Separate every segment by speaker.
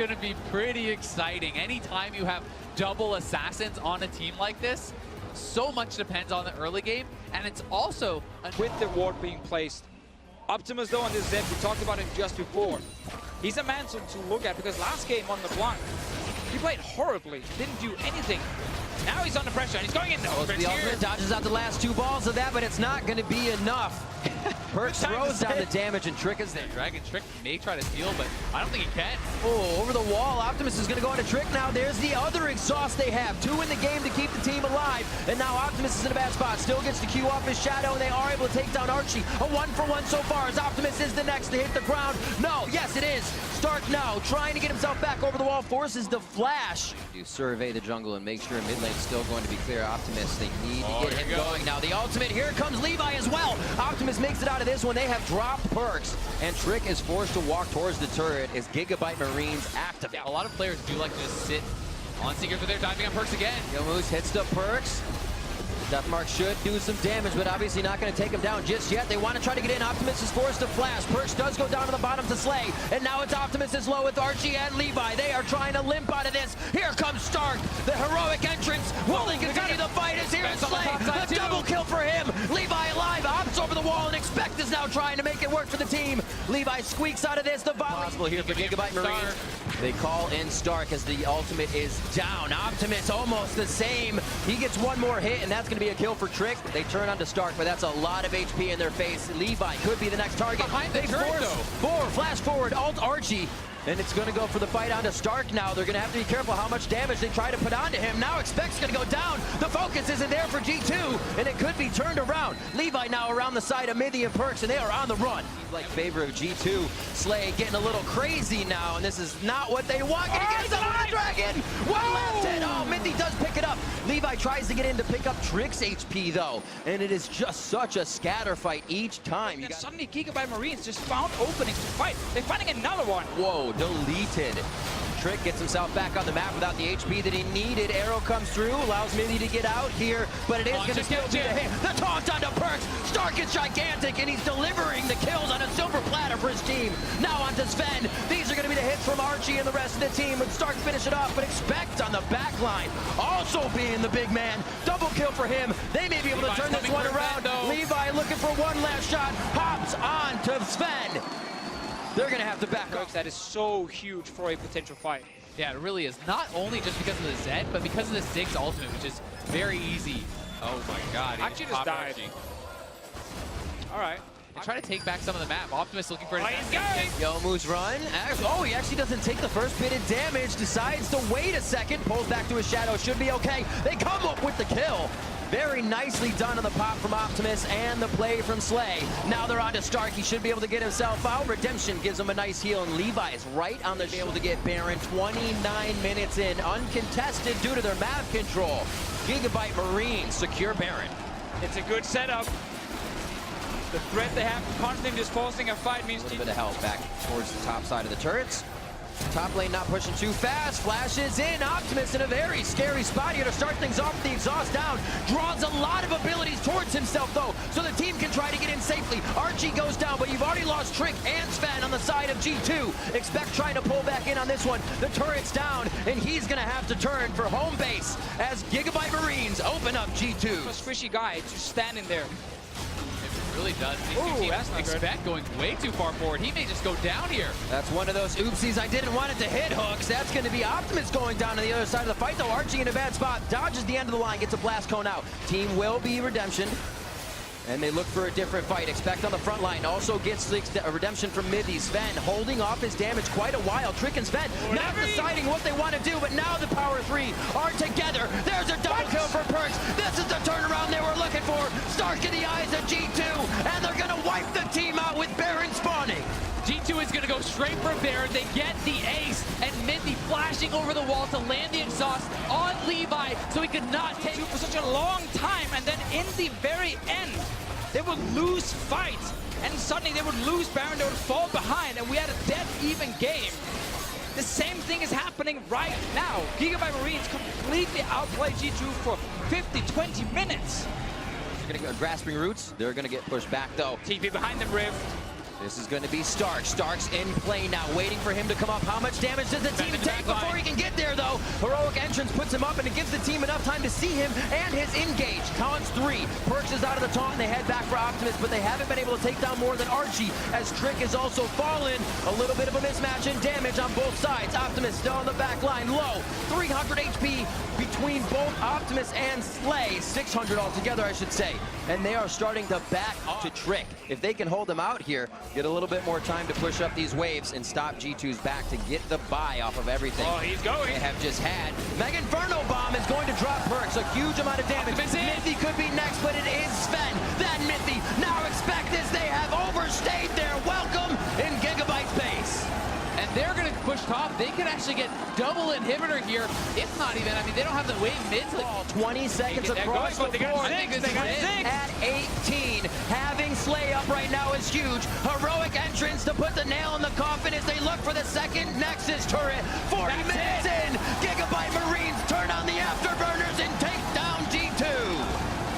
Speaker 1: going to be pretty exciting. Anytime you have double assassins on a team like this, so much depends on the early game, and it's also
Speaker 2: with the ward being placed. Optimus though on this Zed, we talked about him just before. He's a man to look at because last game on the Blanc, he played horribly, didn't do anything. Now he's under pressure and he's going in though.
Speaker 3: The ultimate dodges out the last 2 balls of that, but it's not going to be enough. Perks throws down the damage and Trick is there.
Speaker 1: Dragon Trick may try to steal, but I don't think he can.
Speaker 3: Oh, over the wall. Optimus is going to go into Trick now. There's the other exhaust they have. 2 in the game to keep the team alive. And now Optimus is in a bad spot. Still gets to queue off his shadow, and they are able to take down Archie. A 1-for-1 so far as Optimus is the next to hit the ground. No, yes it is. Stark now trying to get himself back over the wall. Forces the flash. You survey the jungle and make sure mid lane's still going to be clear. Optimus, they need to get him going. Now the ultimate, here comes Levi as well. Optimus makes it out of this one. They have dropped perks, and Trick is forced to walk towards the turret as Gigabyte Marines activate.
Speaker 1: Yeah, a lot of players do like to just sit on Seekers, but they're diving on perks again.
Speaker 3: Yomu's hits the perks. Deathmark should do some damage, but obviously not going to take him down just yet. They want to try to get in. Optimus is forced to flash. Perks does go down to the bottom to Slay, and now it's Optimus is low with Archie and Levi. They are trying to limp out of this. Here comes Stark, the heroic entrance. Will he continue the fight? Is here Slay. The double kill for him. Levi alive. Ops over the wall, and Expect is now trying to make it work for the team. Levi squeaks out of this. The volley possible here for Gigabyte Marine. They call in Stark as the ultimate is down. Optimus almost the same. He gets one more hit, and that's going to be a kill for Trick. They turn onto Stark, but that's a lot of HP in their face. Levi could be the next target.
Speaker 1: Behind the turret, though.
Speaker 3: Flash forward, alt Archie. And it's going to go for the fight onto Stark now. They're going to have to be careful how much damage they try to put onto him. Now Expect's going to go down. The focus isn't there for G2, and it could be turned around. Levi now around the side of Mithy and Perks, and they are on the run. Like favor of G2. Slay getting a little crazy now, and this is not what they want. Gonna get himself on the dragon. One left hit. Oh, Mithy does pick it up. Levi tries to get in to pick up Trick's HP, though, and it is just such a scatter fight each time.
Speaker 2: And suddenly Gigabyte Marines just found openings to fight. They're finding another one.
Speaker 3: Whoa. Deleted. Trick gets himself back on the map without the HP that he needed. Arrow comes through, allows Mithy to get out here, but it is going to still be a hit. The taunt onto Perks. Stark is gigantic, and he's delivering the kills on a silver platter for his team. Now onto Sven. These are going to be the hits from Archie and the rest of the team. But Stark finish it off, but Expect on the back line. Also being the big man. Double kill for him. They may be able to turn this one around. Levi looking for one last shot. Hops on to Sven. They're going to have to back up.
Speaker 2: That is so huge for a potential fight.
Speaker 1: Yeah, it really is. Not only just because of the Zed, but because of the Ziggs ultimate, which is very easy. Oh my god.
Speaker 2: Actually just died. Alright.
Speaker 1: They try to take back some of the map. Optimus looking for an
Speaker 3: Yomu's run. Oh, he actually doesn't take the first bit of damage. Decides to wait a second. Pulls back to his shadow. Should be okay. They come up with the kill. Very nicely done on the pop from Optimus and the play from Slay. Now they're on to Stark. He should be able to get himself out. Redemption gives him a nice heal, and Levi is right on the able to get Baron. 29 minutes in, uncontested due to their map control. Gigabyte Marine secure Baron.
Speaker 2: It's a good setup. The threat they have constantly just forcing a fight means
Speaker 3: a little bit of help back towards the top side of the turrets. Top lane not pushing too fast. Flashes in. Optimus in a very scary spot here to start things off with the exhaust down. Draws a lot of abilities towards himself, though, so the team can try to get in safely. Archie goes down, but you've already lost Trick and Sven on the side of G2. Expect trying to pull back in on this one. The turret's down, and he's going to have to turn for home base as Gigabyte Marines open up G2.
Speaker 2: A squishy guy just standing there.
Speaker 1: Really does. These two teams Expect going way too far forward. He may just go down here.
Speaker 3: That's one of those oopsies. I didn't want it to hit hooks. That's going to be Optimus going down to the other side of the fight, though. Archie in a bad spot. Dodges the end of the line. Gets a blast cone out. Team will be Redemption. And they look for a different fight. Expect on the front line. Also gets a redemption from Mithy. Sven holding off his damage quite a while. Trick and Sven not deciding what they want to do, but now the power three are together. There's a double kill for Perks. This is the turnaround they were looking for. Stark in the eyes of G2, and they're going to wipe the team out with Baron spawning.
Speaker 1: G2 is going to go straight for Baron. They get the ace, and Mithy flashing over the wall to land the exhaust on Levi, so he could not take
Speaker 2: for such a long time, and then in the very end, they would lose fight, and suddenly they would lose Baron, they would fall behind, and we had a dead even game. The same thing is happening right now. Gigabyte Marines completely outplay G2 for 50-20 minutes.
Speaker 3: They're going to go grasping roots. They're going to get pushed back, though.
Speaker 2: TP behind them, Riv.
Speaker 3: This is going to be Stark. Stark's in play now, waiting for him to come up. How much damage does the team take before he can get there, though? Heroic entrance puts him up, and it gives the team enough time to see him and his engage. Counts 3. Perks is out of the taunt, and they head back for Optimus, but they haven't been able to take down more than Archie, as Trick is also fallen. A little bit of a mismatch in damage on both sides. Optimus still on the back line, low. 300 HP between both Optimus and Slay. 600 altogether, I should say. And they are starting to back up to Trick. If they can hold them out here, get a little bit more time to push up these waves and stop G2's back to get the buy off of everything.
Speaker 2: Oh, he's going.
Speaker 3: They have just had. Mega Inferno Bomb is going to drop Perks. A huge amount of damage. Mithy could be next, but it is Sven. Then Mithy. Now expect this. They have overstayed their welcome in Gigabyte's base.
Speaker 1: And they're going to push top. They could actually get double inhibitor here, if not even. I mean, they don't have the wave mid to
Speaker 3: 20 seconds across the board.
Speaker 2: They got 6.
Speaker 3: At 18, having Slay up right now is huge. Heroic entrance to put the nail in the coffin as they look for the second Nexus turret. 40 minutes in, Gigabyte Marines turn on the afterburners and take down G2.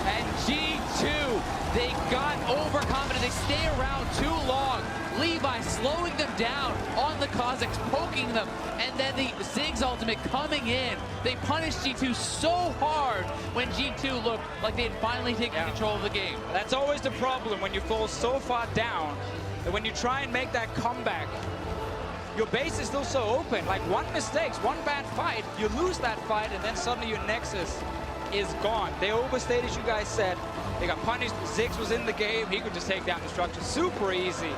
Speaker 1: And G2, they got overconfident. They stay around too long. Levi slowing them down on the Kazakhs, poking them, and then the Ziggs ultimate coming in. They punished G2 so hard when G2 looked like they had finally taken control of the game.
Speaker 2: That's always the problem when you fall so far down that when you try and make that comeback, your base is still so open. Like one mistake, one bad fight, you lose that fight, and then suddenly your Nexus is gone. They overstayed, as you guys said. They got punished. Ziggs was in the game. He could just take down the structure super easy.